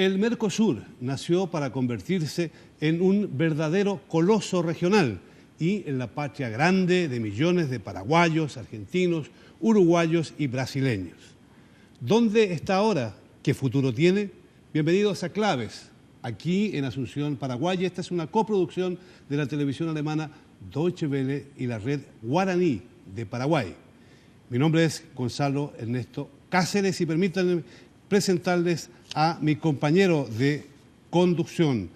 El Mercosur nació para convertirse en un verdadero coloso regional y en la patria grande de millones de paraguayos, argentinos, uruguayos y brasileños. ¿Dónde está ahora? ¿Qué futuro tiene? Bienvenidos a Claves, aquí en Asunción, Paraguay. Esta es una coproducción de la televisión alemana Deutsche Welle y la red Guaraní de Paraguay. Mi nombre es Gonzalo Ernesto Cáceres y permítanme presentarles a mi compañero de conducción.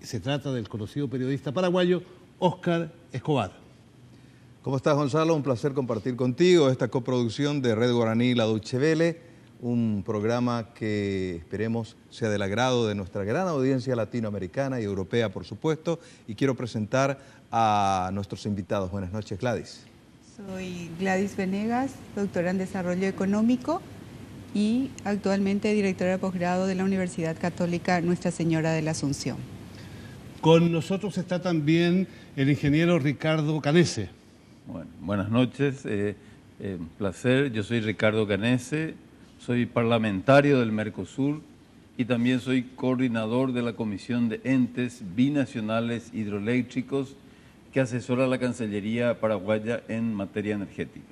Se trata del conocido periodista paraguayo Óscar Escobar. ¿Cómo estás, Gonzalo? Un placer compartir contigo esta coproducción de Red Guaraní y la Deutsche Welle, un programa que esperemos sea del agrado de nuestra gran audiencia latinoamericana y europea, por supuesto. Y quiero presentar a nuestros invitados. Buenas noches, Gladys. Soy Gladys Venegas, doctora en Desarrollo Económico y actualmente directora de posgrado de la Universidad Católica Nuestra Señora de la Asunción. Con nosotros está también el ingeniero Ricardo Canese. Bueno, buenas noches, placer. Yo soy Ricardo Canese, soy parlamentario del Mercosur y también soy coordinador de la Comisión de Entes Binacionales Hidroeléctricos que asesora a la Cancillería paraguaya en materia energética.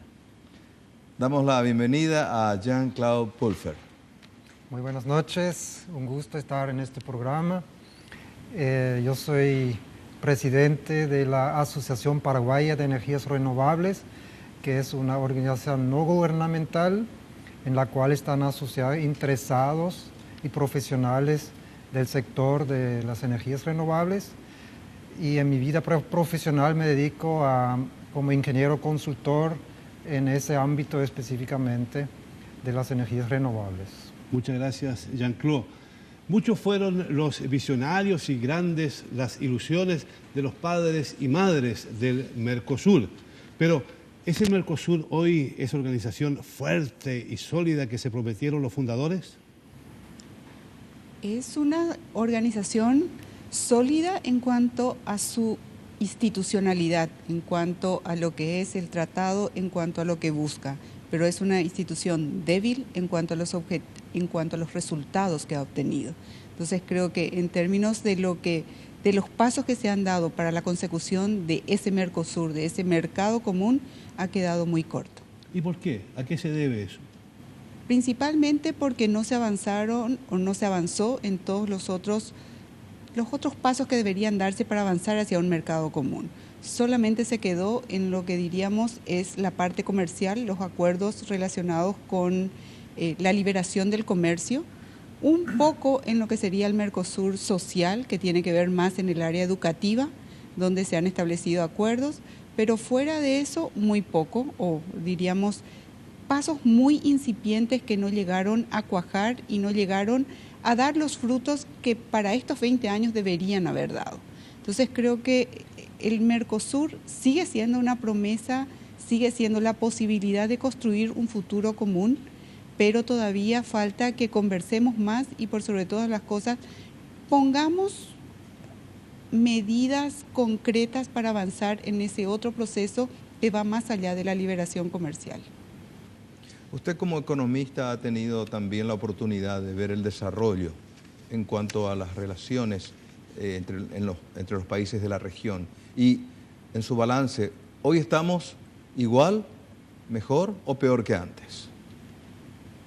Damos la bienvenida a Jean-Claude Pulfer. Muy buenas noches, un gusto estar en este programa. Yo soy presidente de la Asociación Paraguaya de Energías Renovables, que es una organización no gubernamental en la cual están asociados interesados y profesionales del sector de las energías renovables. Y en mi vida profesional me dedico como ingeniero consultor en ese ámbito específicamente de las energías renovables. Muchas gracias, Jean-Claude. Muchos fueron los visionarios y grandes las ilusiones de los padres y madres del Mercosur. Pero, ¿es el Mercosur hoy esa organización fuerte y sólida que se prometieron los fundadores? Es una organización sólida en cuanto a su institucionalidad, en cuanto a lo que es el tratado, en cuanto a lo que busca, pero es una institución débil en cuanto a los resultados que ha obtenido. Entonces creo que en términos de los pasos que se han dado para la consecución de ese Mercosur, de ese mercado común, ha quedado muy corto. ¿Y por qué? ¿A qué se debe eso? Principalmente porque no se avanzaron o no se avanzó en todos los otros pasos que deberían darse para avanzar hacia un mercado común. Solamente se quedó en lo que diríamos es la parte comercial, los acuerdos relacionados con la liberación del comercio, un poco en lo que sería el Mercosur social, que tiene que ver más en el área educativa, donde se han establecido acuerdos, pero fuera de eso muy poco, o diríamos pasos muy incipientes que no llegaron a cuajar y no llegaron a dar los frutos que para estos 20 años deberían haber dado. Entonces creo que el Mercosur sigue siendo una promesa, sigue siendo la posibilidad de construir un futuro común, pero todavía falta que conversemos más y por sobre todas las cosas pongamos medidas concretas para avanzar en ese otro proceso que va más allá de la liberación comercial. Usted como economista ha tenido también la oportunidad de ver el desarrollo en cuanto a las relaciones entre los países de la región. Y en su balance, ¿hoy estamos igual, mejor o peor que antes?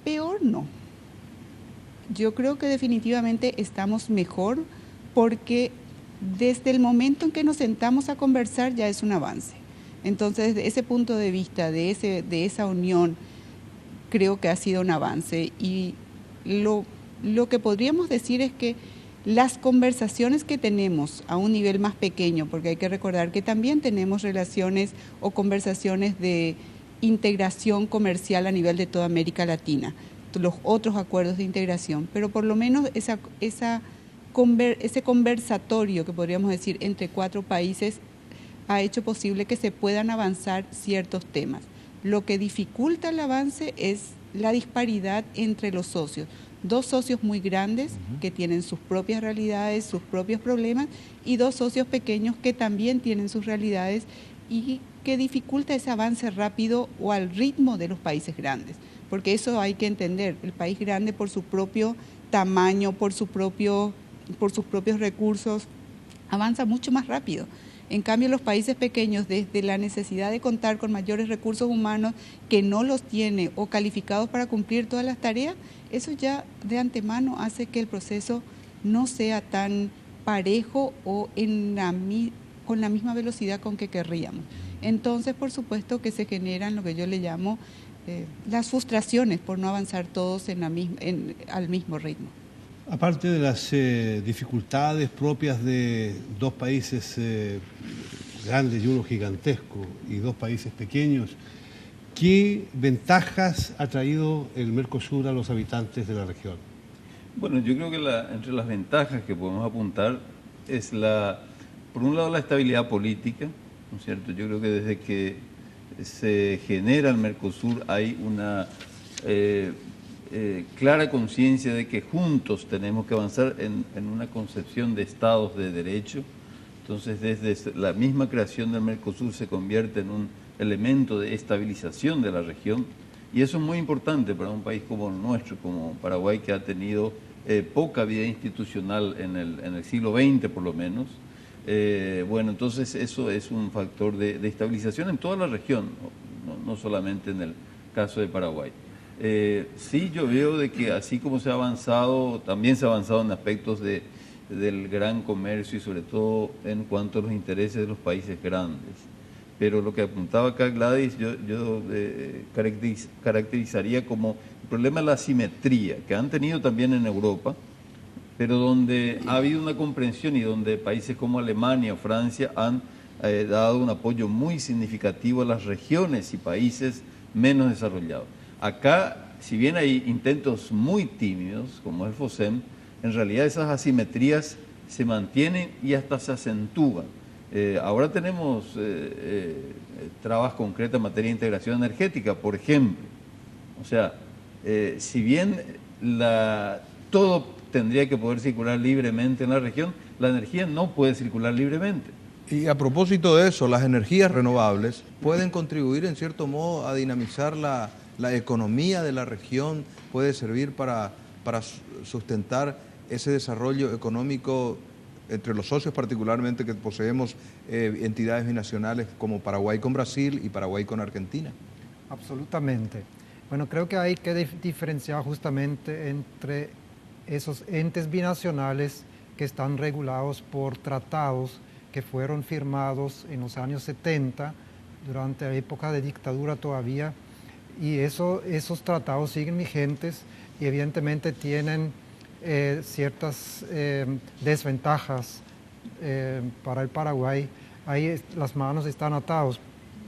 Peor no. Yo creo que definitivamente estamos mejor porque desde el momento en que nos sentamos a conversar ya es un avance. Entonces, desde ese punto de vista, de esa unión, creo que ha sido un avance y lo que podríamos decir es que las conversaciones que tenemos a un nivel más pequeño, porque hay que recordar que también tenemos relaciones o conversaciones de integración comercial a nivel de toda América Latina, los otros acuerdos de integración, pero por lo menos ese conversatorio que podríamos decir entre 4 países ha hecho posible que se puedan avanzar ciertos temas. Lo que dificulta el avance es la disparidad entre los socios. 2 socios muy grandes que tienen sus propias realidades, sus propios problemas, y 2 socios pequeños que también tienen sus realidades y que dificulta ese avance rápido o al ritmo de los países grandes. porque eso hay que entender. El país grande, por su propio tamaño, por sus propios recursos, avanza mucho más rápido. En cambio, los países pequeños, desde la necesidad de contar con mayores recursos humanos que no los tiene o calificados para cumplir todas las tareas, eso ya de antemano hace que el proceso no sea tan parejo o con la misma velocidad con que querríamos. Entonces, por supuesto que se generan lo que yo le llamo las frustraciones por no avanzar todos al mismo ritmo. Aparte de las dificultades propias de dos países grandes y uno gigantesco y dos países pequeños, ¿qué ventajas ha traído el Mercosur a los habitantes de la región? Bueno, yo creo que entre las ventajas que podemos apuntar es por un lado la estabilidad política, ¿no es cierto? Yo creo que desde que se genera el Mercosur hay una clara conciencia de que juntos tenemos que avanzar en una concepción de estados de derecho. Entonces, desde la misma creación del Mercosur se convierte en un elemento de estabilización de la región, y eso es muy importante para un país como el nuestro, como Paraguay, que ha tenido poca vida institucional en el siglo XX por lo menos. Bueno, entonces eso es un factor de estabilización en toda la región, no solamente en el caso de Paraguay. Sí, yo veo de que así como se ha avanzado, también se ha avanzado en aspectos del gran comercio y sobre todo en cuanto a los intereses de los países grandes. Pero lo que apuntaba acá Gladys, yo caracterizaría como el problema de la asimetría, que han tenido también en Europa, pero donde ha habido una comprensión y donde países como Alemania o Francia han dado un apoyo muy significativo a las regiones y países menos desarrollados. Acá, si bien hay intentos muy tímidos, como el FOSEM, en realidad esas asimetrías se mantienen y hasta se acentúan. Ahora tenemos trabas concretas en materia de integración energética, por ejemplo. O sea, si bien todo tendría que poder circular libremente en la región, la energía no puede circular libremente. Y a propósito de eso, las energías renovables pueden contribuir en cierto modo a dinamizar la economía de la región, puede servir para sustentar ese desarrollo económico entre los socios, particularmente que poseemos entidades binacionales como Paraguay con Brasil y Paraguay con Argentina. Absolutamente. Bueno, creo que hay que diferenciar justamente entre esos entes binacionales que están regulados por tratados que fueron firmados en los años 70, durante la época de dictadura todavía, y esos tratados siguen vigentes y evidentemente tienen ciertas desventajas para el Paraguay. Ahí las manos están atadas.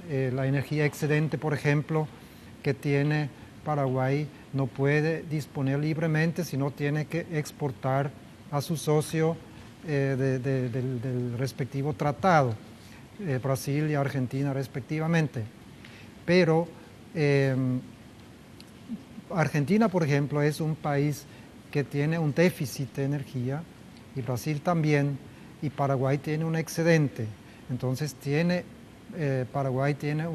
La energía excedente, por ejemplo, que tiene Paraguay no puede disponer libremente, sino tiene que exportar a su socio del respectivo tratado, Brasil y Argentina respectivamente. Pero Argentina, por ejemplo, es un país que tiene un déficit de energía, y Brasil también, y Paraguay tiene un excedente. Entonces Paraguay tiene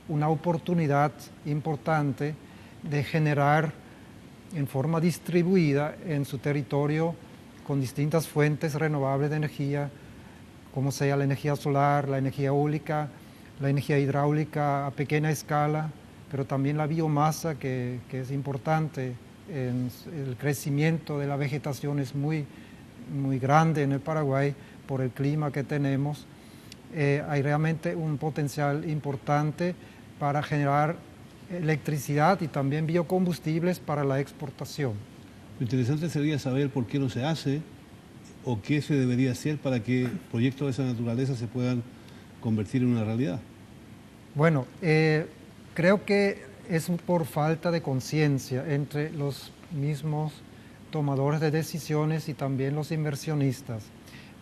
una oportunidad importante de generar en forma distribuida en su territorio, con distintas fuentes renovables de energía, como sea la energía solar, la energía eólica, la energía hidráulica a pequeña escala, pero también la biomasa, que es importante. El crecimiento de la vegetación es muy grande en el Paraguay por el clima que tenemos. Hay realmente un potencial importante para generar electricidad y también biocombustibles para la exportación. Lo interesante sería saber por qué no se hace o qué se debería hacer para que proyectos de esa naturaleza se puedan convertir en una realidad. Bueno, creo que es por falta de conciencia entre los mismos tomadores de decisiones y también los inversionistas.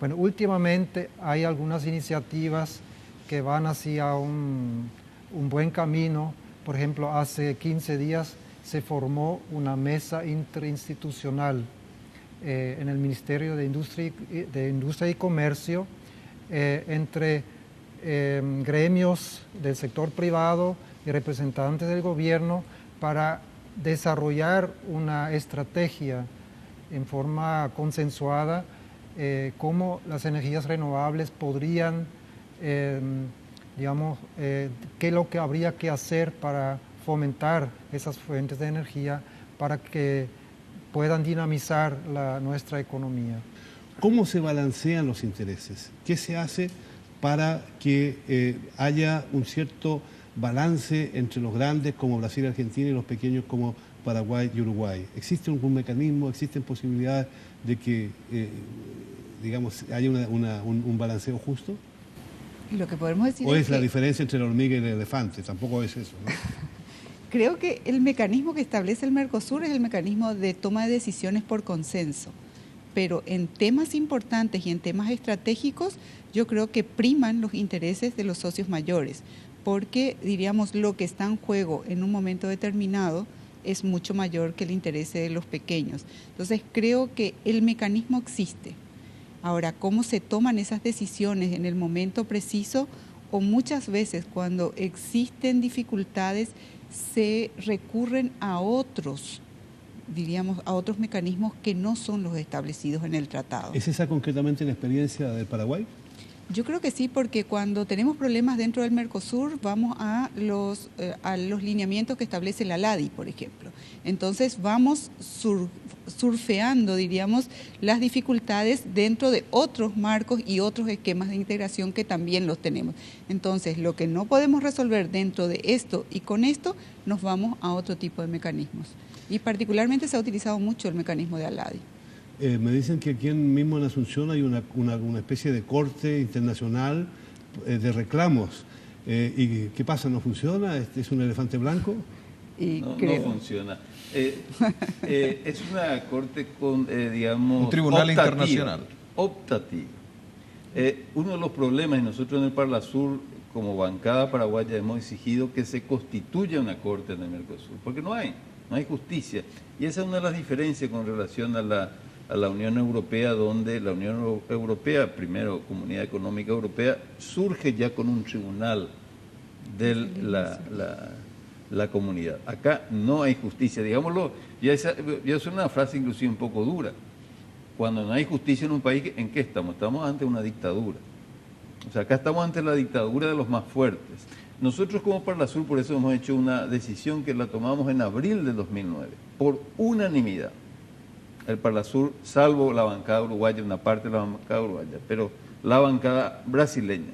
Bueno, últimamente hay algunas iniciativas que van hacia un buen camino. Por ejemplo, hace 15 días se formó una mesa interinstitucional en el Ministerio de Industria y Comercio entre gremios del sector privado y representantes del gobierno para desarrollar una estrategia en forma consensuada, cómo las energías renovables podrían, digamos, qué es lo que habría que hacer para fomentar esas fuentes de energía para que puedan dinamizar nuestra economía. ¿Cómo se balancean los intereses? ¿Qué se hace para que haya un cierto balance entre los grandes como Brasil y Argentina y los pequeños como Paraguay y Uruguay? ¿Existe algún mecanismo, existen posibilidades de que, digamos, haya un balanceo justo? Lo que podemos decir ¿O es la diferencia entre la hormiga y el elefante? Tampoco es eso, ¿no? Creo que el mecanismo que establece el Mercosur es el mecanismo de toma de decisiones por consenso, pero en temas importantes y en temas estratégicos yo creo que priman los intereses de los socios mayores, porque diríamos lo que está en juego en un momento determinado es mucho mayor que el interés de los pequeños. Entonces creo que el mecanismo existe. Ahora, ¿cómo se toman esas decisiones en el momento preciso? O muchas veces cuando existen dificultades se recurren a otros, diríamos, a otros mecanismos que no son los establecidos en el tratado. ¿Es esa concretamente la experiencia del Paraguay? Yo creo que sí, porque cuando tenemos problemas dentro del Mercosur vamos a los lineamientos que establece la LADI, por ejemplo. Entonces vamos surfeando, diríamos, las dificultades dentro de otros marcos y otros esquemas de integración que también los tenemos. Entonces, lo que no podemos resolver dentro de esto y con esto, nos vamos a otro tipo de mecanismos. Y particularmente se ha utilizado mucho el mecanismo de ALADI. Me dicen que aquí mismo en Asunción hay una especie de corte internacional de reclamos. ¿Y qué pasa? ¿No funciona? ¿Es un elefante blanco? No funciona. Es una corte con, digamos... Un tribunal internacional. Optativa. Uno de los problemas, y nosotros en el Parlasur, como bancada paraguaya, hemos exigido que se constituya una corte en el Mercosur, porque no hay justicia. Y esa es una de las diferencias con relación a la Unión Europea, donde la Unión Europea, primero Comunidad Económica Europea, surge ya con un tribunal de la comunidad. Acá no hay justicia, digámoslo, ya es una frase inclusive un poco dura. Cuando no hay justicia en un país, ¿en qué estamos? Estamos ante una dictadura. O sea, acá estamos ante la dictadura de los más fuertes. Nosotros como Parlasur, por eso hemos hecho una decisión que la tomamos en abril de 2009, por unanimidad. El Parlasur, salvo la bancada uruguaya, una parte de la bancada uruguaya, pero la bancada brasileña,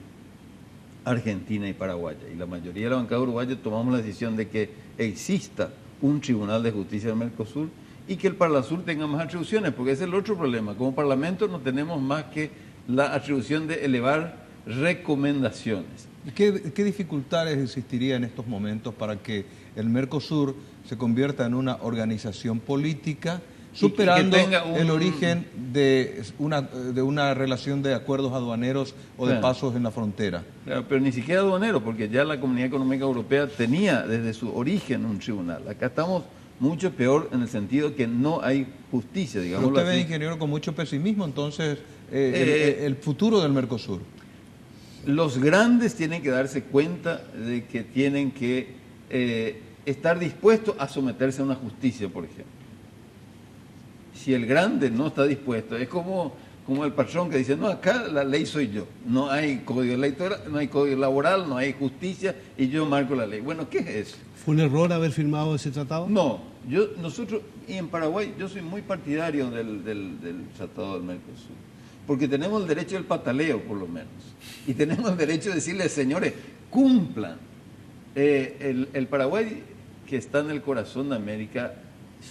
argentina y paraguaya, y la mayoría de la bancada uruguaya tomamos la decisión de que exista un tribunal de justicia del Mercosur y que el Parlasur tenga más atribuciones, porque ese es el otro problema. Como Parlamento no tenemos más que la atribución de elevar recomendaciones. ¿Qué dificultades existiría en estos momentos para que el Mercosur se convierta en una organización política, superando el origen de una relación de acuerdos aduaneros o de pasos en la frontera? Claro, pero ni siquiera aduanero, porque ya la Comunidad Económica Europea tenía desde su origen un tribunal. Acá estamos mucho peor en el sentido que no hay justicia, digamos. Pero usted ve, ingeniero, con mucho pesimismo, entonces, el futuro del Mercosur. Los grandes tienen que darse cuenta de que tienen que estar dispuestos a someterse a una justicia, por ejemplo. Si el grande no está dispuesto, es como el patrón que dice, no, acá la ley soy yo, no hay código electoral, no hay código laboral, no hay justicia y yo marco la ley. Bueno, ¿qué es eso? ¿Fue un error haber firmado ese tratado? No, nosotros, y en Paraguay, yo soy muy partidario del Tratado del Mercosur, porque tenemos el derecho del pataleo, por lo menos, y tenemos el derecho de decirles, señores, cumplan. El Paraguay, que está en el corazón de América,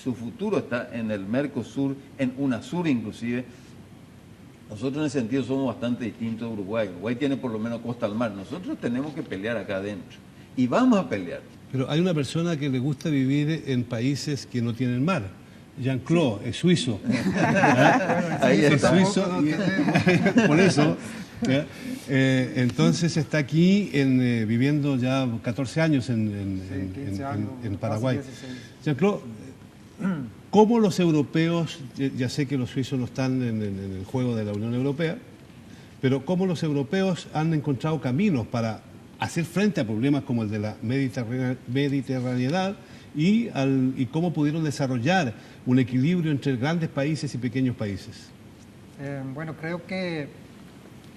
su futuro está en el Mercosur, en UNASUR inclusive. Nosotros en ese sentido somos bastante distintos de Uruguay. Uruguay tiene por lo menos costa al mar. Nosotros tenemos que pelear acá adentro. Y vamos a pelear. Pero hay una persona que le gusta vivir en países que no tienen mar. Jean-Claude, es suizo. Ahí es está. suizo. Por eso. Entonces está aquí viviendo ya 14 años en Paraguay. Jean-Claude, ¿cómo los europeos, ya sé que los suizos no están en el juego de la Unión Europea, pero cómo los europeos han encontrado caminos para hacer frente a problemas como el de la mediterraneidad y cómo pudieron desarrollar un equilibrio entre grandes países y pequeños países? Bueno, creo que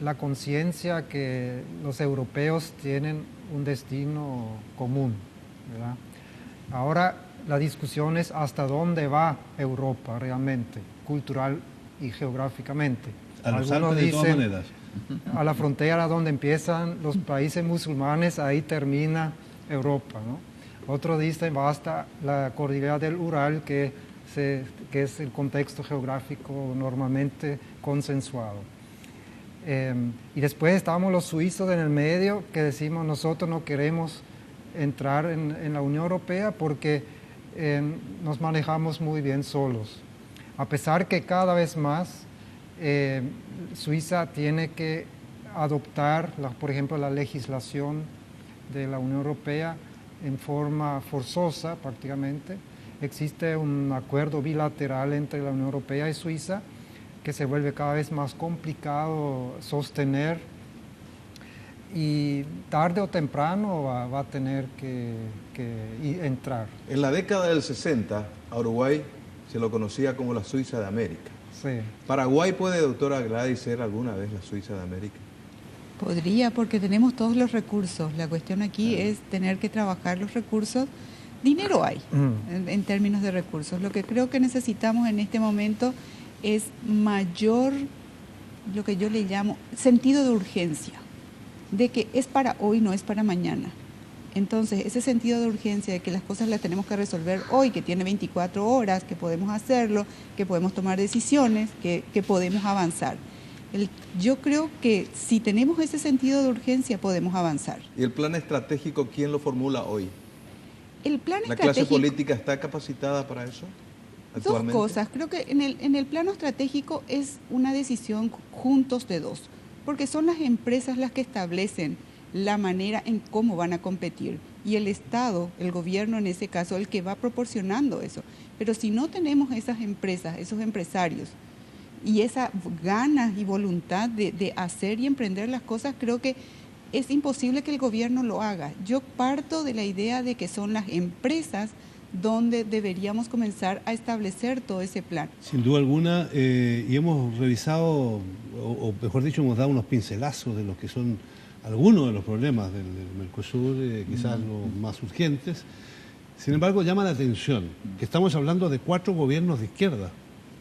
la conciencia que los europeos tienen un destino común, ¿verdad? Ahora la discusión es hasta dónde va Europa realmente, cultural y geográficamente. A los Algunos Alpes, de todas dicen, maneras. a la frontera donde empiezan los países musulmanes, ahí termina Europa, ¿no? Otros dicen va hasta la cordillera del Ural, que es el contexto geográfico normalmente consensuado. Y después estamos los suizos en el medio, que decimos nosotros no queremos entrar en la Unión Europea porque nos manejamos muy bien solos. A pesar que cada vez más Suiza tiene que adoptar, por ejemplo, la legislación de la Unión Europea en forma forzosa prácticamente. Existe un acuerdo bilateral entre la Unión Europea y Suiza que se vuelve cada vez más complicado sostener y tarde o temprano va a tener que entrar. En la década del 60, a Uruguay se lo conocía como la Suiza de América. Sí. ¿Paraguay puede, doctora Gladys, ser alguna vez la Suiza de América? Podría, porque tenemos todos los recursos. La cuestión aquí es tener que trabajar los recursos. Dinero hay en términos de recursos. Lo que creo que necesitamos en este momento es mayor, lo que yo le llamo, sentido de urgencia, de que es para hoy, no es para mañana. Entonces, ese sentido de urgencia de que las cosas las tenemos que resolver hoy, que tiene 24 horas, que podemos hacerlo, que podemos tomar decisiones, que podemos avanzar. Yo creo que si tenemos ese sentido de urgencia podemos avanzar. ¿Y el plan estratégico quién lo formula hoy? El plan ¿La estratégico, clase política está capacitada para eso actualmente? Dos cosas. Creo que en el plano estratégico es una decisión juntos de dos, porque son las empresas las que establecen la manera en cómo van a competir y el Estado, el gobierno en ese caso, el que va proporcionando eso. Pero si no tenemos esas empresas, esos empresarios y esa ganas y voluntad de hacer y emprender las cosas, creo que es imposible que el gobierno lo haga. Yo parto de la idea de que son las empresas donde deberíamos comenzar a establecer todo ese plan. Sin duda alguna, y hemos revisado, o mejor dicho, hemos dado unos pincelazos de lo que son algunos de los problemas del Mercosur, quizás los más urgentes. Sin embargo, llama la atención que estamos hablando de 4 gobiernos de izquierda.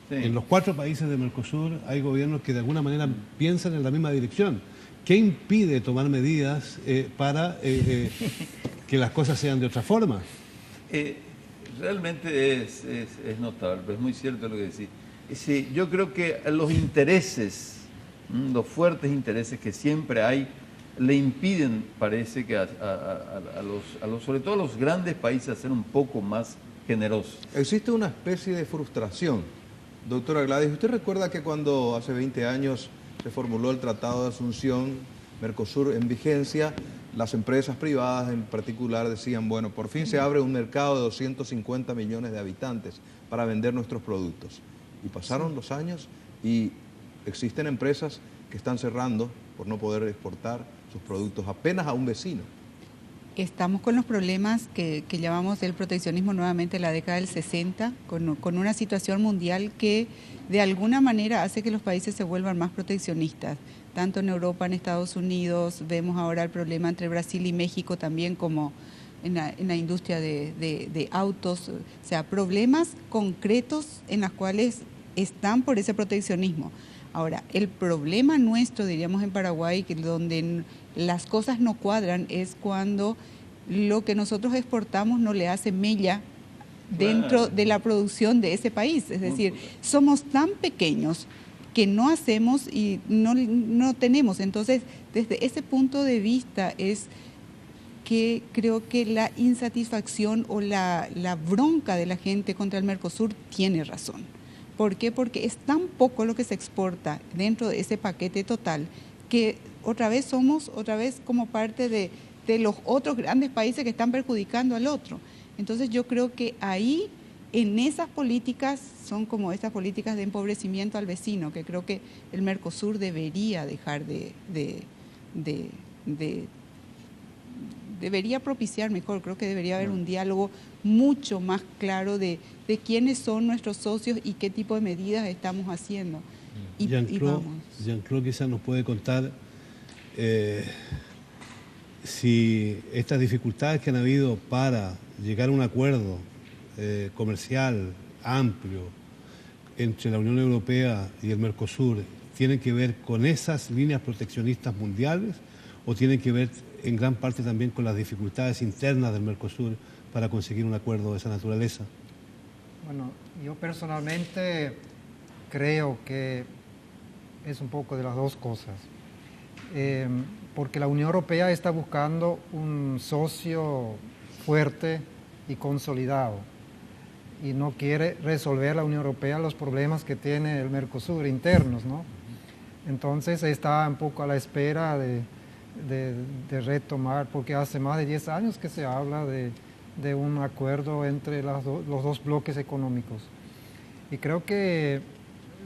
Sí. En los 4 países de Mercosur hay gobiernos que de alguna manera piensan en la misma dirección. ¿Qué impide tomar medidas para que las cosas sean de otra forma? Realmente es notable, es muy cierto lo que decís. Sí, yo creo que los intereses, los fuertes intereses que siempre hay, le impiden, parece que sobre todo a los grandes países, a ser un poco más generosos. Existe una especie de frustración. Doctora Gladys, ¿usted recuerda que cuando hace 20 años se formuló el Tratado de Asunción, Mercosur en vigencia, las empresas privadas en particular decían, bueno, por fin se abre un mercado de 250 millones de habitantes para vender nuestros productos? Y pasaron los años y existen empresas que están cerrando por no poder exportar sus productos apenas a un vecino. Estamos con los problemas que llamamos el proteccionismo nuevamente en la década del 60, con una situación mundial que de alguna manera hace que los países se vuelvan más proteccionistas. Tanto en Europa, en Estados Unidos, vemos ahora el problema entre Brasil y México también como en la industria de autos. O sea, problemas concretos en los cuales están por ese proteccionismo. Ahora, el problema nuestro, diríamos en Paraguay, que donde las cosas no cuadran, es cuando lo que nosotros exportamos no le hace mella dentro de la producción de ese país. Es decir, somos tan pequeños que no hacemos y no tenemos. Entonces, desde ese punto de vista es que creo que la insatisfacción o la bronca de la gente contra el Mercosur tiene razón. ¿Por qué? Porque es tan poco lo que se exporta dentro de ese paquete total que somos como parte de los otros grandes países que están perjudicando al otro. Entonces yo creo que ahí, en esas políticas, son como estas políticas de empobrecimiento al vecino, que creo que el Mercosur debería dejar de debería propiciar mejor. Creo que debería haber un diálogo mucho más claro de quiénes son nuestros socios y qué tipo de medidas estamos haciendo. Y Jean-Claude quizás nos puede contar si estas dificultades que han habido para llegar a un acuerdo comercial amplio entre la Unión Europea y el Mercosur tienen que ver con esas líneas proteccionistas mundiales o tienen que ver en gran parte también con las dificultades internas del Mercosur para conseguir un acuerdo de esa naturaleza. Bueno, yo personalmente creo que es un poco de las dos cosas, porque la Unión Europea está buscando un socio fuerte y consolidado y no quiere resolver la Unión Europea los problemas que tiene el Mercosur internos, ¿no? Entonces está un poco a la espera de retomar, porque hace más de 10 años que se habla de un acuerdo entre los dos bloques económicos. Y creo que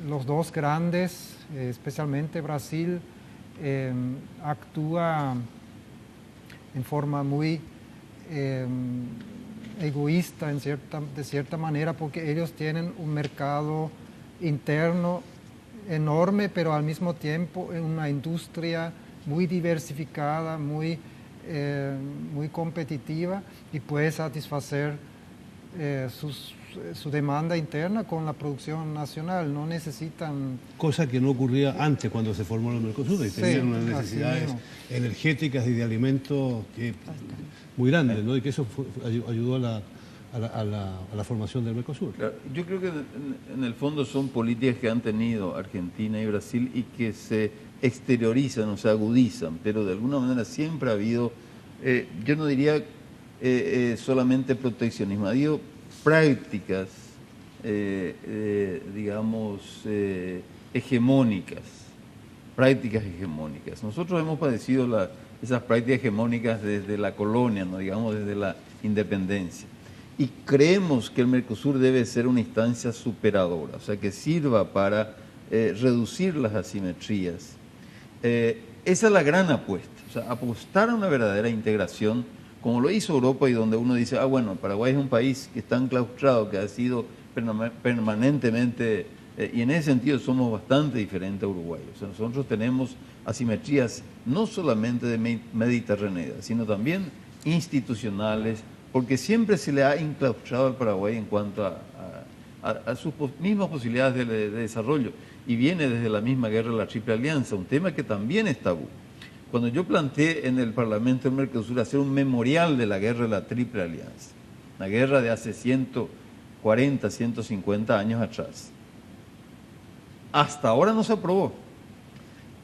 los dos grandes, especialmente Brasil, actúa en forma muy egoísta de cierta manera, porque ellos tienen un mercado interno enorme, pero al mismo tiempo una industria muy diversificada, muy competitiva, y puede satisfacer su demanda interna con la producción nacional. No necesitan... Cosa que no ocurría antes cuando se formó el Mercosur, y tenían unas necesidades energéticas y de alimentos muy grandes, ¿no? Y que eso ayudó a la formación del Mercosur. Claro, yo creo que en el fondo son políticas que han tenido Argentina y Brasil y que se exteriorizan o se agudizan, pero de alguna manera siempre ha habido, yo no diría solamente proteccionismo, ha habido prácticas, digamos, hegemónicas, prácticas hegemónicas. Nosotros hemos padecido esas prácticas hegemónicas desde la colonia, ¿no? Digamos, desde la independencia. Y creemos que el Mercosur debe ser una instancia superadora, o sea, que sirva para reducir las asimetrías. Esa es la gran apuesta, o sea, apostar a una verdadera integración, como lo hizo Europa, y donde uno dice, bueno, Paraguay es un país que está enclaustrado, que ha sido permanentemente, y en ese sentido somos bastante diferentes a Uruguay. O sea, nosotros tenemos asimetrías no solamente de mediterráneas, sino también institucionales, porque siempre se le ha enclaustrado al Paraguay en cuanto a sus mismas posibilidades de desarrollo, y viene desde la misma guerra de la Triple Alianza, un tema que también es tabú. Cuando yo planteé en el Parlamento del Mercosur hacer un memorial de la guerra de la Triple Alianza, una guerra de hace 140, 150 años atrás, hasta ahora no se aprobó.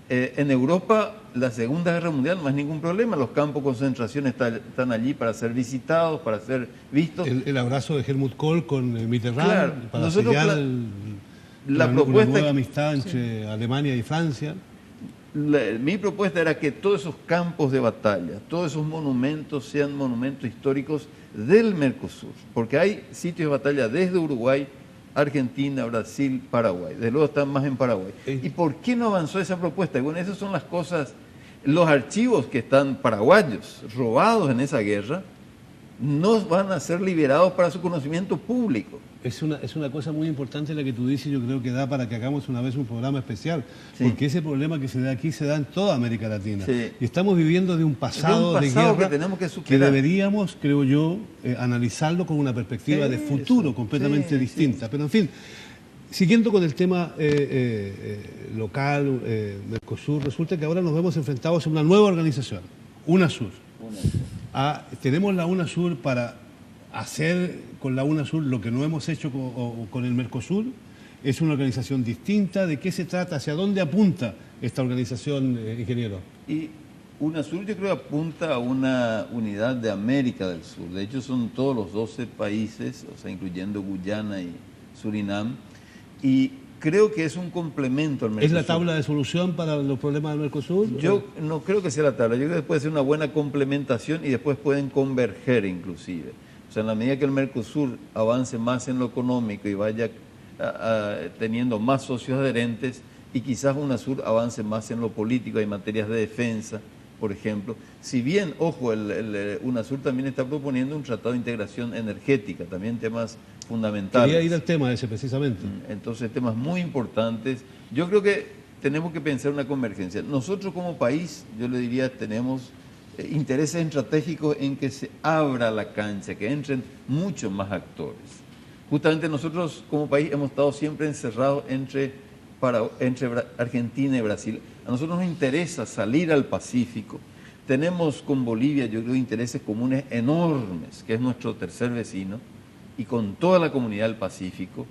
En Europa, la Segunda Guerra Mundial no es ningún problema, los campos de concentración están allí para ser visitados, para ser vistos. El abrazo de Helmut Kohl con Mitterrand, claro, para sellar una nueva amistad entre Alemania y Francia. Mi propuesta era que todos esos campos de batalla, todos esos monumentos sean monumentos históricos del Mercosur, porque hay sitios de batalla desde Uruguay, Argentina, Brasil, Paraguay. Desde luego están más en Paraguay. ¿Y por qué no avanzó esa propuesta? Y bueno, esas son las cosas, los archivos que están paraguayos robados en esa guerra, no van a ser liberados para su conocimiento público. Es una cosa muy importante la que tú dices, yo creo que da para que hagamos una vez un programa especial, porque ese problema que se da aquí se da en toda América Latina. Sí. Y estamos viviendo de un pasado de guerra que tenemos que superar. Que deberíamos, creo yo, analizarlo con una perspectiva de futuro completamente distinta. Pero en fin, siguiendo con el tema local, Mercosur, resulta que ahora nos vemos enfrentados a una nueva organización, UNASUR. Tenemos la UNASUR para hacer con la UNASUR lo que no hemos hecho con el Mercosur. Es una organización distinta. ¿De qué se trata? ¿Hacia dónde apunta esta organización, ingeniero? Y UNASUR yo creo que apunta a una unidad de América del Sur. De hecho son todos los 12 países, o sea, incluyendo Guyana y Surinam. Y creo que es un complemento al Mercosur. ¿Es la tabla de solución para los problemas del Mercosur? Yo no creo que sea la tabla. Yo creo que puede ser una buena complementación y después pueden converger inclusive. O sea, en la medida que el Mercosur avance más en lo económico y vaya teniendo más socios adherentes, y quizás UNASUR avance más en lo político, hay materias de defensa, por ejemplo. Si bien, ojo, UNASUR también está proponiendo un tratado de integración energética, también temas fundamentales. Quería ir al tema ese precisamente. Entonces, temas muy importantes. Yo creo que tenemos que pensar una convergencia. Nosotros como país, yo le diría, tenemos intereses estratégicos en que se abra la cancha, que entren muchos más actores. Justamente nosotros como país hemos estado siempre encerrados entre Argentina y Brasil. A nosotros nos interesa salir al Pacífico. Tenemos con Bolivia, yo creo, intereses comunes enormes, que es nuestro tercer vecino, y con toda la comunidad del Pacífico.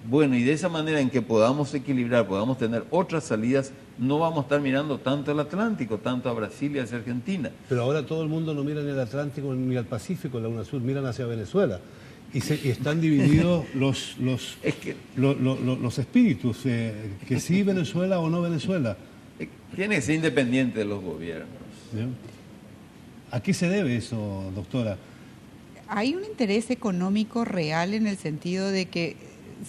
Bueno, y de esa manera en que podamos equilibrar, podamos tener otras salidas, no vamos a estar mirando tanto al Atlántico, tanto a Brasil y hacia Argentina. Pero ahora todo el mundo no mira ni al Atlántico ni al Pacífico, la UNASUR, miran hacia Venezuela. Y están divididos los espíritus, que sí Venezuela o no Venezuela. Tiene que ser independiente de los gobiernos. ¿Sí? ¿A qué se debe eso, doctora? Hay un interés económico real en el sentido de que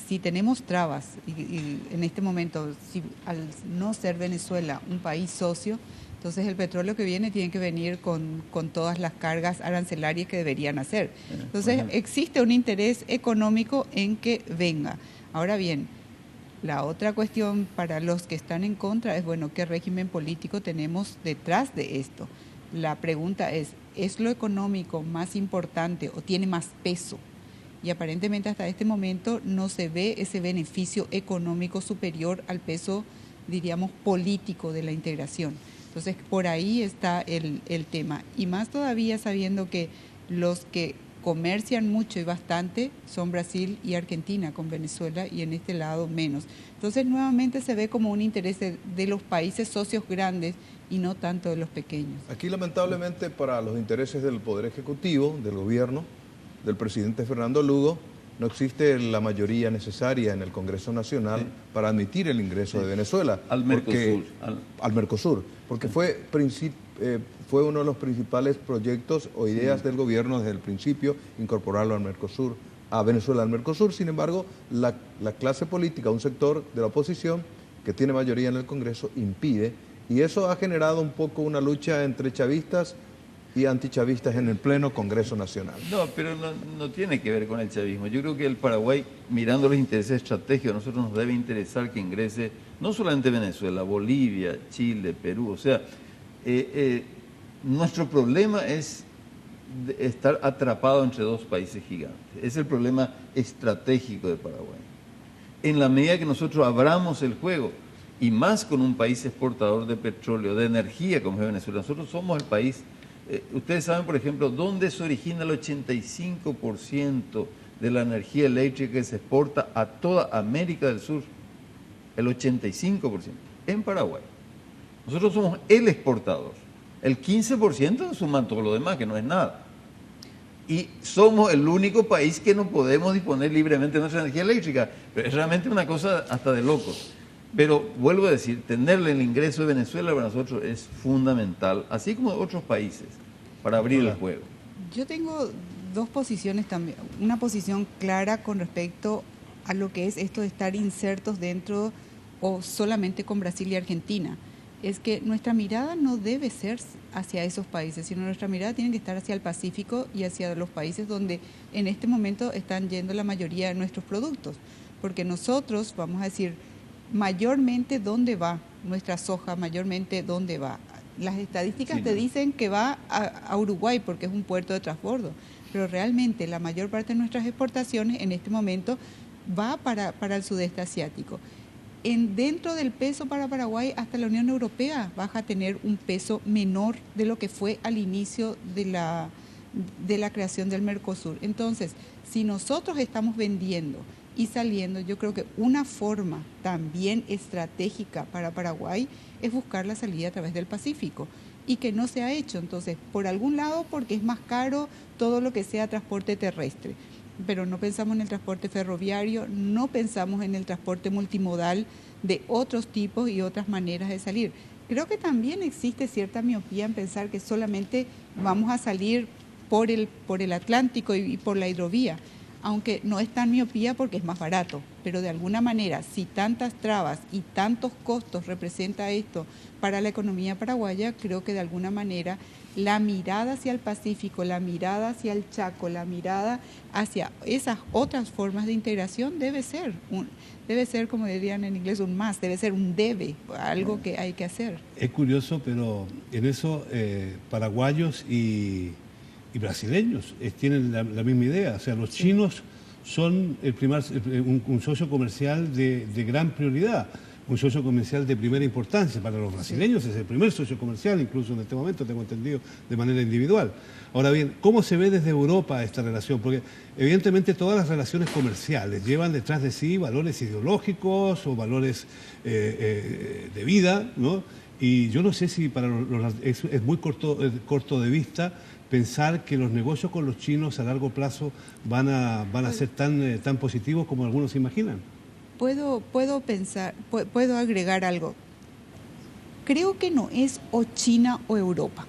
si tenemos trabas, y en este momento, si, al no ser Venezuela un país socio, entonces el petróleo que viene tiene que venir con todas las cargas arancelarias que deberían hacer. Entonces existe un interés económico en que venga. Ahora bien, la otra cuestión para los que están en contra es, bueno, ¿qué régimen político tenemos detrás de esto? La pregunta ¿es lo económico más importante o tiene más peso? Y aparentemente hasta este momento no se ve ese beneficio económico superior al peso, diríamos, político de la integración. Entonces, por ahí está el tema. Y más todavía sabiendo que los que comercian mucho y bastante son Brasil y Argentina con Venezuela, y en este lado menos. Entonces, nuevamente se ve como un interés de los países socios grandes y no tanto de los pequeños. Aquí, lamentablemente, para los intereses del Poder Ejecutivo, del gobierno, del presidente Fernando Lugo, no existe la mayoría necesaria en el Congreso Nacional para admitir el ingreso de Venezuela al Mercosur. Al Mercosur, porque fue uno de los principales proyectos o ideas del gobierno desde el principio, incorporarlo al Mercosur, a Venezuela al Mercosur. Sin embargo, la clase política, un sector de la oposición que tiene mayoría en el Congreso, impide, y eso ha generado un poco una lucha entre chavistas y antichavistas en el pleno Congreso Nacional. No, pero no tiene que ver con el chavismo. Yo creo que el Paraguay, mirando los intereses estratégicos, a nosotros nos debe interesar que ingrese no solamente Venezuela, Bolivia, Chile, Perú. O sea, nuestro problema es estar atrapado entre dos países gigantes. Es el problema estratégico de Paraguay. En la medida que nosotros abramos el juego, y más con un país exportador de petróleo, de energía como es Venezuela, nosotros somos el país. Ustedes saben, por ejemplo, dónde se origina el 85% de la energía eléctrica que se exporta a toda América del Sur. El 85%. En Paraguay. Nosotros somos el exportador. El 15% suman todo lo demás, que no es nada. Y somos el único país que no podemos disponer libremente de nuestra energía eléctrica. Pero es realmente una cosa hasta de locos. Pero vuelvo a decir, tenerle el ingreso de Venezuela para nosotros es fundamental, así como de otros países, para abrir el juego. Yo tengo dos posiciones también. Una posición clara con respecto a lo que es esto de estar insertos dentro o solamente con Brasil y Argentina. Es que nuestra mirada no debe ser hacia esos países, sino nuestra mirada tiene que estar hacia el Pacífico y hacia los países donde en este momento están yendo la mayoría de nuestros productos. Porque nosotros, vamos a decir, mayormente dónde va nuestra soja, mayormente dónde va. Las estadísticas te dicen que va a Uruguay porque es un puerto de transbordo, pero realmente la mayor parte de nuestras exportaciones en este momento va para el sudeste asiático. Dentro del peso para Paraguay, hasta la Unión Europea vas a tener un peso menor de lo que fue al inicio de la creación del Mercosur. Entonces, si nosotros estamos vendiendo y saliendo, yo creo que una forma también estratégica para Paraguay es buscar la salida a través del Pacífico, y que no se ha hecho. Entonces, por algún lado, porque es más caro todo lo que sea transporte terrestre, pero no pensamos en el transporte ferroviario, no pensamos en el transporte multimodal de otros tipos y otras maneras de salir. Creo que también existe cierta miopía en pensar que solamente vamos a salir por el Atlántico y por la hidrovía. aunque no es tan miopía porque es más barato, pero de alguna manera, si tantas trabas y tantos costos representa esto para la economía paraguaya, creo que de alguna manera la mirada hacia el Pacífico, la mirada hacia el Chaco, la mirada hacia esas otras formas de integración debe ser, como dirían en inglés, un más, debe ser un debe, algo que hay que hacer. Es curioso, pero en eso paraguayos y brasileños tienen la misma idea. O sea, los chinos son un socio comercial de gran prioridad, un socio comercial de primera importancia. Para los brasileños es el primer socio comercial, incluso en este momento, tengo entendido, de manera individual. Ahora bien, ¿cómo se ve desde Europa esta relación? Porque evidentemente todas las relaciones comerciales llevan detrás de sí valores ideológicos o valores de vida, ¿no? Y yo no sé si para es muy corto de vista pensar que los negocios con los chinos a largo plazo van a ser tan positivos como algunos imaginan. Puedo agregar algo. Creo que no es o China o Europa.